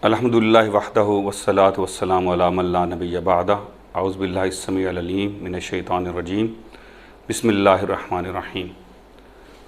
الحمدللہ وحدہ والصلاۃ والسلام علی من لا نبی بعدہ اعوذ باللہ السمیع العلیم من الشیطان الرجیم بسم اللہ الرحمن الرحیم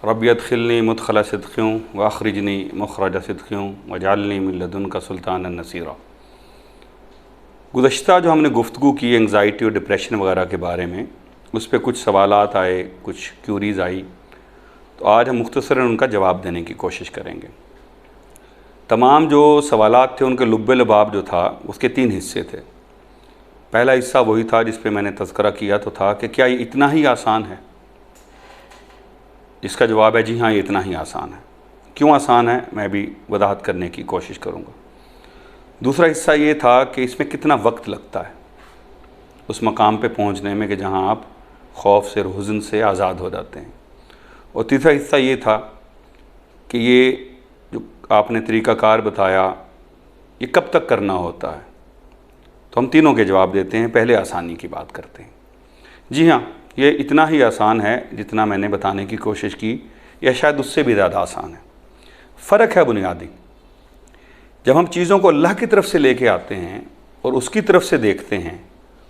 رب ادخلنی مدخل صدق واخرجنی مخرج صدق واجعلنی من لدنک سلطانا نصیرا۔ گزشتہ جو ہم نے گفتگو کی انگزائٹی اور ڈپریشن وغیرہ کے بارے میں، اس پہ کچھ سوالات آئے، کچھ کیوریز آئی، تو آج ہم مختصراً ان کا جواب دینے کی کوشش کریں گے۔ تمام جو سوالات تھے ان کے لب لباب جو تھا اس کے 3 حصے تھے۔ پہلا حصہ وہی تھا جس پہ میں نے تذکرہ کیا تو تھا کہ کیا یہ اتنا ہی آسان ہے؟ جس کا جواب ہے جی ہاں، یہ اتنا ہی آسان ہے۔ کیوں آسان ہے میں بھی وضاحت کرنے کی کوشش کروں گا۔ دوسرا حصہ یہ تھا کہ اس میں کتنا وقت لگتا ہے اس مقام پہ پہنچنے میں کہ جہاں آپ خوف سے اور حزن سے آزاد ہو جاتے ہیں۔ اور تیسرا حصہ یہ تھا کہ یہ جو آپ نے طریقہ کار بتایا یہ کب تک کرنا ہوتا ہے۔ تو ہم تینوں کے جواب دیتے ہیں۔ پہلے آسانی کی بات کرتے ہیں۔ جی ہاں، یہ اتنا ہی آسان ہے جتنا میں نے بتانے کی کوشش کی، یا شاید اس سے بھی زیادہ آسان ہے۔ فرق ہے بنیادی۔ جب ہم چیزوں کو اللہ کی طرف سے لے کے آتے ہیں اور اس کی طرف سے دیکھتے ہیں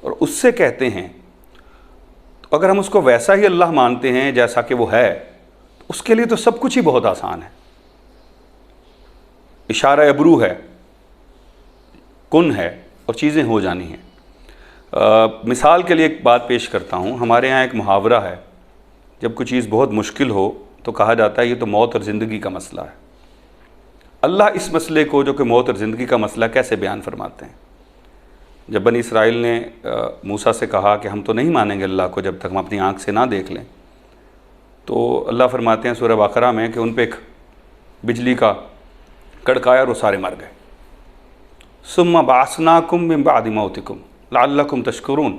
اور اس سے کہتے ہیں، تو اگر ہم اس کو ویسا ہی اللہ مانتے ہیں جیسا کہ وہ ہے، تو اس کے لیے تو سب کچھ ہی بہت آسان ہے۔ اشارہ ابرو ہے، کن ہے، اور چیزیں ہو جانی ہیں۔ مثال کے لیے ایک بات پیش کرتا ہوں۔ ہمارے ہاں ایک محاورہ ہے، جب کوئی چیز بہت مشکل ہو تو کہا جاتا ہے یہ تو موت اور زندگی کا مسئلہ ہے۔ اللہ اس مسئلے کو جو کہ موت اور زندگی کا مسئلہ کیسے بیان فرماتے ہیں؟ جب بنی اسرائیل نے موسیٰ سے کہا کہ ہم تو نہیں مانیں گے اللہ کو جب تک ہم اپنی آنکھ سے نہ دیکھ لیں، تو اللہ فرماتے ہیں سورہ بقرہ میں کہ ان پہ ایک بجلی کا کڑکایا اور وہ سارے مر گئے۔ ثم بعثناکم من بعد موتکم لعلکم تشکرون،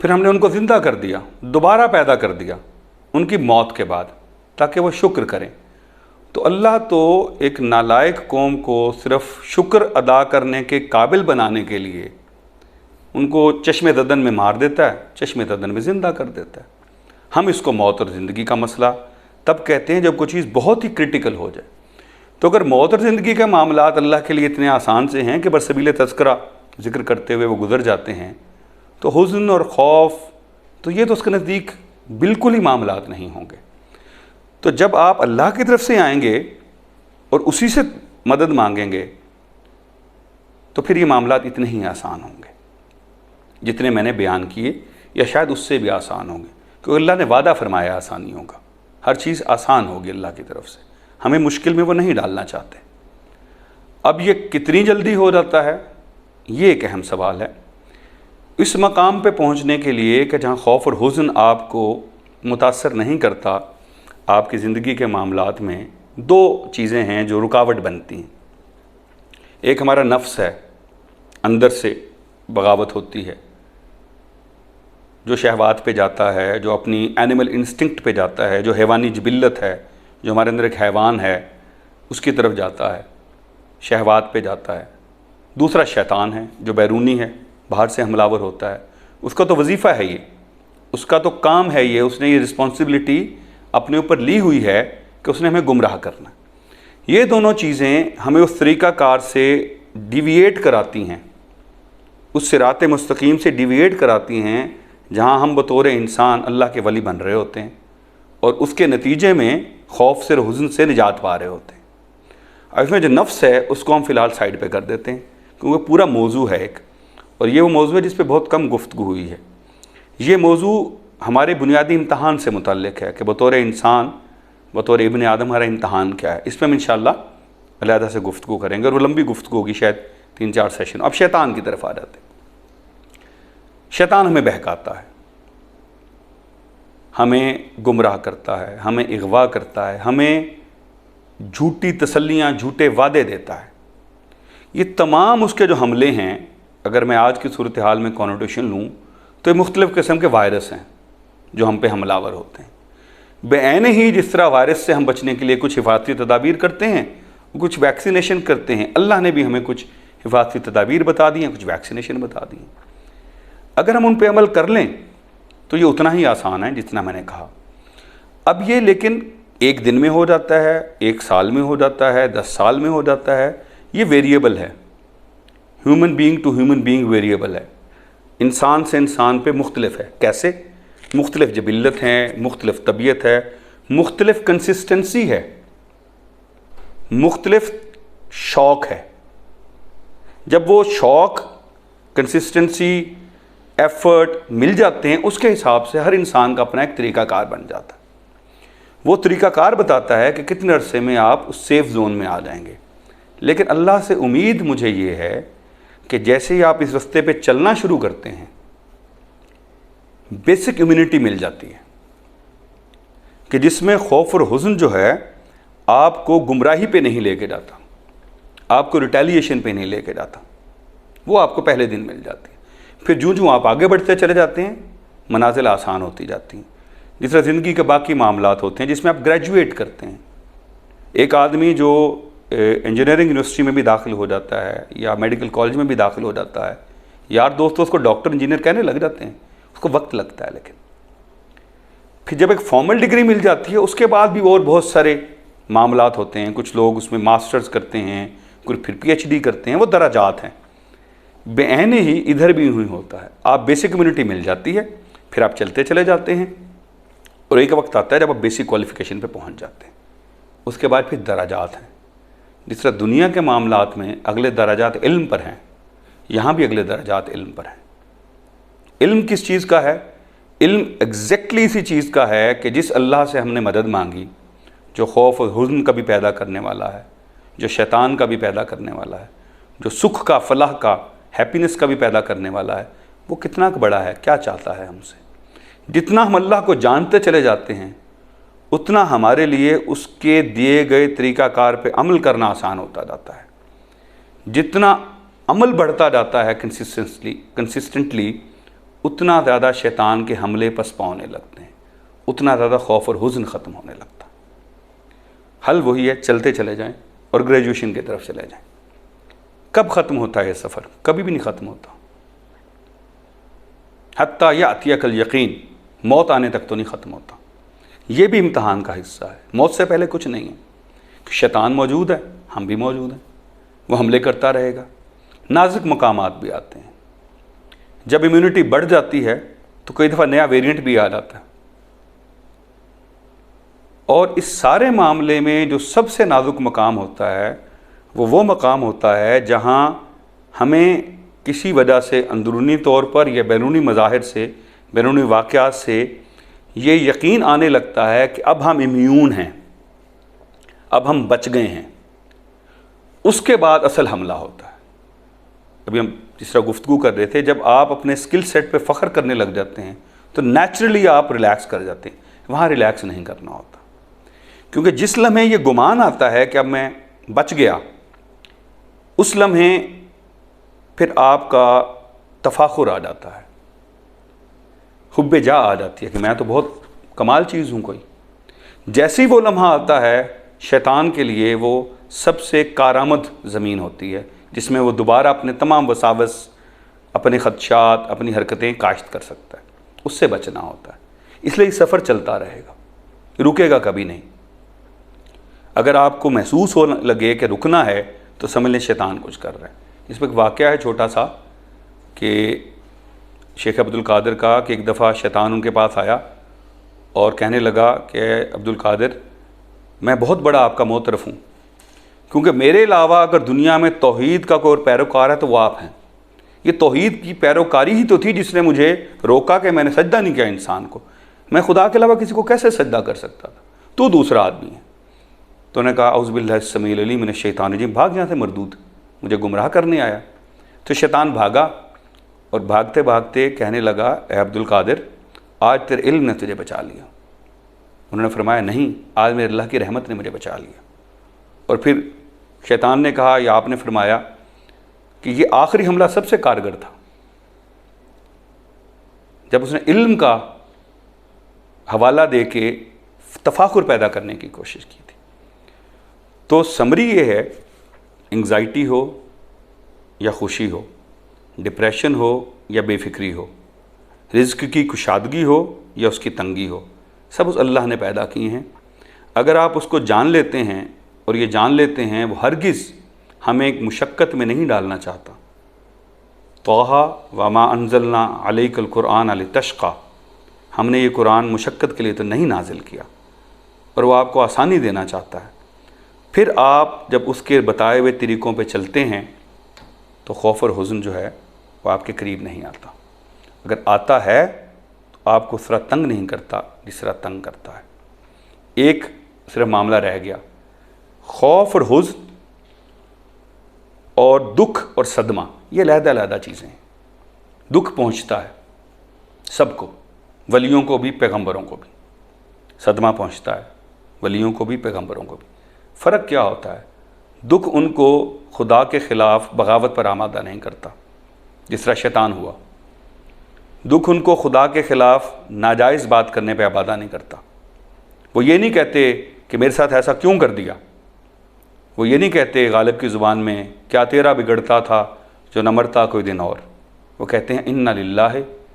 پھر ہم نے ان کو زندہ کر دیا، دوبارہ پیدا کر دیا ان کی موت کے بعد، تاکہ وہ شکر کریں۔ تو اللہ تو ایک نالائق قوم کو صرف شکر ادا کرنے کے قابل بنانے کے لیے ان کو چشم ددن میں مار دیتا ہے، چشم ددن میں زندہ کر دیتا ہے۔ ہم اس کو موت اور زندگی کا مسئلہ تب کہتے ہیں جب کوئی چیز بہت ہی کرٹیکل ہو جائے۔ تو اگر موت اور زندگی کے معاملات اللہ کے لیے اتنے آسان سے ہیں کہ برسبیل تذکرہ ذکر کرتے ہوئے وہ گزر جاتے ہیں، تو حزن اور خوف تو یہ تو اس کے نزدیک بالکل ہی معاملات نہیں ہوں گے۔ تو جب آپ اللہ کی طرف سے آئیں گے اور اسی سے مدد مانگیں گے تو پھر یہ معاملات اتنے ہی آسان ہوں گے جتنے میں نے بیان کیے، یا شاید اس سے بھی آسان ہوں گے، کیونکہ اللہ نے وعدہ فرمایا آسانیوں کا۔ ہر چیز آسان ہوگی اللہ کی طرف سے، ہمیں مشکل میں وہ نہیں ڈالنا چاہتے۔ اب یہ کتنی جلدی ہو جاتا ہے، یہ ایک اہم سوال ہے۔ اس مقام پہ پہنچنے کے لیے کہ جہاں خوف اور حزن آپ کو متاثر نہیں کرتا، آپ کی زندگی کے معاملات میں 2 چیزیں ہیں جو رکاوٹ بنتی ہیں۔ ایک ہمارا نفس ہے، اندر سے بغاوت ہوتی ہے، جو شہوات پہ جاتا ہے، جو اپنی اینیمل انسٹنکٹ پہ جاتا ہے، جو حیوانی جبلت ہے، جو ہمارے اندر ایک حیوان ہے اس کی طرف جاتا ہے، شہوات پہ جاتا ہے۔ دوسرا شیطان ہے جو بیرونی ہے، باہر سے حملہ آور ہوتا ہے۔ اس کا تو وظیفہ ہے، یہ اس کا تو کام ہے، اس نے یہ رسپانسبلٹی اپنے اوپر لی ہوئی ہے کہ اس نے ہمیں گمراہ کرنا۔ یہ دونوں چیزیں ہمیں اس طریقہ کار سے ڈیویٹ کراتی ہیں، اس صراط مستقیم سے ڈیویٹ کراتی ہیں جہاں ہم بطور انسان اللہ کے ولی بن رہے ہوتے ہیں اور اس کے نتیجے میں خوف سے اور حزن سے نجات پا رہے ہوتے ہیں۔ اور اس میں جو نفس ہے اس کو ہم فی الحال سائڈ پہ کر دیتے ہیں، کیونکہ پورا موضوع ہے ایک، اور یہ وہ موضوع ہے جس پہ بہت کم گفتگو ہوئی ہے۔ یہ موضوع ہمارے بنیادی امتحان سے متعلق ہے کہ بطور انسان، بطور ابن آدم ہمارا امتحان کیا ہے۔ اس پہ ہم انشاءاللہ علیحدہ سے گفتگو کریں گے، اور وہ لمبی گفتگو ہوگی، شاید 3-4 سیشن۔ اب شیطان کی طرف آ جاتے ہیں۔ شیطان ہمیں بہکاتا ہے، ہمیں گمراہ کرتا ہے، ہمیں اغوا کرتا ہے، ہمیں جھوٹی تسلیاں، جھوٹے وعدے دیتا ہے۔ یہ تمام اس کے جو حملے ہیں، اگر میں آج کی صورتحال میں کونوٹیشن لوں تو یہ مختلف قسم کے وائرس ہیں جو ہم پہ حملہ آور ہوتے ہیں۔ بعین ہی جس طرح وائرس سے ہم بچنے کے لیے کچھ حفاظتی تدابیر کرتے ہیں، کچھ ویکسینیشن کرتے ہیں، اللہ نے بھی ہمیں کچھ حفاظتی تدابیر بتا دی ہیں، کچھ ویکسینیشن بتا دی ہیں۔ اگر ہم ان پہ عمل کر لیں تو یہ اتنا ہی آسان ہے جتنا میں نے کہا۔ اب یہ لیکن 1 دن میں ہو جاتا ہے، 1 سال میں ہو جاتا ہے، 10 سال میں ہو جاتا ہے، یہ ویریبل ہے، human being to human being variable ہے، انسان سے انسان پہ مختلف ہے۔ کیسے؟ مختلف جبلت ہیں، مختلف طبیعت ہے، مختلف کنسسٹنسی ہے، مختلف شوق ہے۔ جب وہ شوق، کنسسٹنسی، ایفرٹ مل جاتے ہیں، اس کے حساب سے ہر انسان کا اپنا ایک طریقہ کار بن جاتا ہے۔ وہ طریقہ کار بتاتا ہے کہ کتنے عرصے میں آپ اس سیف زون میں آ جائیں گے۔ لیکن اللہ سے امید مجھے یہ ہے کہ جیسے ہی آپ اس رستے پہ چلنا شروع کرتے ہیں، بیسک امیونٹی مل جاتی ہے کہ جس میں خوف اور حزن جو ہے آپ کو گمراہی پہ نہیں لے کے جاتا، آپ کو ریٹیلیشن پہ نہیں لے کے جاتا، وہ آپ کو پہلے دن مل جاتی ہے۔ پھر جوں آپ آگے بڑھتے چلے جاتے ہیں، منازل آسان ہوتی جاتی ہیں۔ جس طرح زندگی کے باقی معاملات ہوتے ہیں جس میں آپ گریجویٹ کرتے ہیں۔ ایک آدمی جو انجینئرنگ یونیورسٹی میں بھی داخل ہو جاتا ہے یا میڈیکل کالج میں بھی داخل ہو جاتا ہے، یار دوستوں اس کو ڈاکٹر انجینئر کہنے لگ جاتے ہیں، اس کو وقت لگتا ہے۔ لیکن پھر جب ایک فارمل ڈگری مل جاتی ہے، اس کے بعد بھی اور بہت سارے معاملات ہوتے ہیں۔ کچھ لوگ اس میں ماسٹرز کرتے ہیں، کچھ پھر پی ایچ ڈی کرتے ہیں، وہ درجات ہیں۔ بے عین ہی ادھر بھی ہوئی ہوتا ہے، آپ بیسک کمیونٹی مل جاتی ہے، پھر آپ چلتے چلے جاتے ہیں، اور ایک وقت آتا ہے جب آپ بیسک کوالیفیکیشن پہ پہنچ جاتے ہیں۔ اس کے بعد پھر درجات ہیں۔ جس طرح دنیا کے معاملات میں اگلے درجات علم پر ہیں، یہاں بھی اگلے درجات علم پر ہیں۔ علم کس چیز کا ہے؟ علم ایگزیکٹلی اسی چیز کا ہے کہ جس اللہ سے ہم نے مدد مانگی، جو خوف اور حزن کا بھی پیدا کرنے والا ہے، جو شیطان کا بھی پیدا کرنے والا ہے، جو سکھ کا، فلاح کا، ہیپینس کا بھی پیدا کرنے والا ہے، وہ کتنا بڑا ہے، کیا چاہتا ہے ہم سے۔ جتنا ہم اللہ کو جانتے چلے جاتے ہیں، اتنا ہمارے لیے اس کے دیے گئے طریقہ کار پہ عمل کرنا آسان ہوتا جاتا ہے۔ جتنا عمل بڑھتا جاتا ہے کنسسٹنٹلی، اتنا زیادہ شیطان کے حملے پسپا ہونے لگتے ہیں، اتنا زیادہ خوف اور حزن ختم ہونے لگتا ہے۔ حل وہی ہے، چلتے چلے جائیں اور گریجویشن کی طرف چلے جائیں۔ کب ختم ہوتا ہے یہ سفر؟ کبھی بھی نہیں ختم ہوتا، حتیٰ یأتیک الیقین، موت آنے تک تو نہیں ختم ہوتا۔ یہ بھی امتحان کا حصہ ہے، موت سے پہلے کچھ نہیں ہے۔ شیطان موجود ہے، ہم بھی موجود ہیں، وہ حملے کرتا رہے گا۔ نازک مقامات بھی آتے ہیں۔ جب امیونٹی بڑھ جاتی ہے تو کئی دفعہ نیا ویریئنٹ بھی آ جاتا ہے، اور اس سارے معاملے میں جو سب سے نازک مقام ہوتا ہے وہ مقام ہوتا ہے جہاں ہمیں کسی وجہ سے اندرونی طور پر یا بیرونی مظاہر سے، بیرونی واقعات سے یہ یقین آنے لگتا ہے کہ اب ہم امیون ہیں، اب ہم بچ گئے ہیں۔ اس کے بعد اصل حملہ ہوتا ہے۔ ابھی ہم جس طرح گفتگو کر رہے تھے، جب آپ اپنے سکل سیٹ پہ فخر کرنے لگ جاتے ہیں تو نیچرلی آپ ریلیکس کر جاتے ہیں۔ وہاں ریلیکس نہیں کرنا ہوتا، کیونکہ جس لمحے یہ گمان آتا ہے کہ اب میں بچ گیا، اس لمحے پھر آپ کا تفاخر آ جاتا ہے، حب جا آ جاتی ہے کہ میں تو بہت کمال چیز ہوں کوئی۔ جیسے ہی وہ لمحہ آتا ہے، شیطان کے لیے وہ سب سے کارآمد زمین ہوتی ہے جس میں وہ دوبارہ اپنے تمام وساوس، اپنے خدشات، اپنی حرکتیں کاشت کر سکتا ہے۔ اس سے بچنا ہوتا ہے۔ اس لیے یہ سفر چلتا رہے گا، رکے گا کبھی نہیں۔ اگر آپ کو محسوس ہونے لگے کہ رکنا ہے تو سمجھ لیں شیطان کچھ کر رہا ہے۔ اس میں ایک واقعہ ہے چھوٹا سا کہ شیخ عبد القادر کا، کہ ایک دفعہ شیطان ان کے پاس آیا اور کہنے لگا کہ عبد القادر، میں بہت بڑا آپ کا معترف ہوں، کیونکہ میرے علاوہ اگر دنیا میں توحید کا کوئی پیروکار ہے تو وہ آپ ہیں۔ یہ توحید کی پیروکاری ہی تو تھی جس نے مجھے روکا کہ میں نے سجدہ نہیں کیا انسان کو۔ میں خدا کے علاوہ کسی کو کیسے سجدہ کر سکتا تھا؟ تو دوسرا آدمی ہے۔ تو نے کہا اعوذ باللہ السمیع العلیم من الشیطان الرجیم، بھاگ یہاں سے مردود، مجھے گمراہ کرنے آیا۔ تو شیطان بھاگا، اور بھاگتے بھاگتے کہنے لگا اے عبد القادر، آج تیرے علم نے تجھے بچا لیا۔ انہوں نے فرمایا نہیں، آج میرے اللہ کی رحمت نے مجھے بچا لیا۔ اور پھر شیطان نے کہا یا آپ نے فرمایا کہ یہ آخری حملہ سب سے کارگر تھا، جب اس نے علم کا حوالہ دے کے تفاخر پیدا کرنے کی کوشش کی تھی۔ تو سمری یہ ہے، انگزائٹی ہو یا خوشی ہو، ڈپریشن ہو یا بے فکری ہو، رزق کی کشادگی ہو یا اس کی تنگی ہو، سب اس اللہ نے پیدا کی ہیں۔ اگر آپ اس کو جان لیتے ہیں، اور یہ جان لیتے ہیں وہ ہرگز ہمیں ایک مشقت میں نہیں ڈالنا چاہتا، طٰہٰ وما انزلنا علیک القرآن لتشقیٰ، ہم نے یہ قرآن مشقت کے لیے تو نہیں نازل کیا، اور وہ آپ کو آسانی دینا چاہتا ہے۔ پھر آپ جب اس کے بتائے ہوئے طریقوں پہ چلتے ہیں تو خوف اور حزن جو ہے وہ آپ کے قریب نہیں آتا۔ اگر آتا ہے تو آپ کو اس طرح تنگ نہیں کرتا جس طرح تنگ کرتا ہے۔ ایک صرف معاملہ رہ گیا، خوف اور حزن اور دکھ اور صدمہ، یہ علیحدہ علیحدہ چیزیں ہیں۔ دکھ پہنچتا ہے سب کو، ولیوں کو بھی پیغمبروں کو بھی، صدمہ پہنچتا ہے ولیوں کو بھی پیغمبروں کو بھی۔ فرق کیا ہوتا ہے؟ دکھ ان کو خدا کے خلاف بغاوت پر آمادہ نہیں کرتا جس طرح شیطان ہوا، دکھ ان کو خدا کے خلاف ناجائز بات کرنے پہ آمادہ نہیں کرتا۔ وہ یہ نہیں کہتے کہ میرے ساتھ ایسا کیوں کر دیا، وہ یہ نہیں کہتے غالب کی زبان میں کیا تیرا بگڑتا تھا جو نہ مرتا کوئی دن اور، وہ کہتے ہیں انا للہ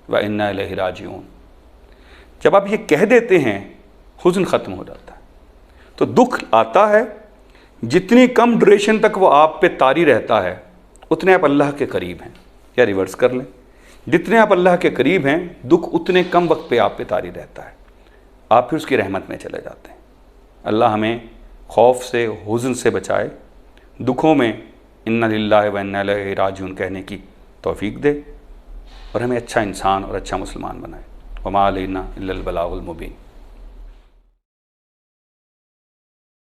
و انا الیہ راجعون۔ جب آپ یہ کہہ دیتے ہیں حزن ختم ہو جاتا ہے۔ تو دکھ آتا ہے، جتنی کم ڈوریشن تک وہ آپ پہ طاری رہتا ہے اتنے آپ اللہ کے قریب ہیں، یا ریورس کر لیں، جتنے آپ اللہ کے قریب ہیں دکھ اتنے کم وقت پہ آپ پہ طاری رہتا ہے، آپ پھر اس کی رحمت میں چلے جاتے ہیں۔ اللہ ہمیں خوف سے، حزن سے بچائے، دکھوں میں انا للہ و انا الیہ راجعون کہنے کی توفیق دے، اور ہمیں اچھا انسان اور اچھا مسلمان بنائے۔ وما علینا الا البلاغ المبین۔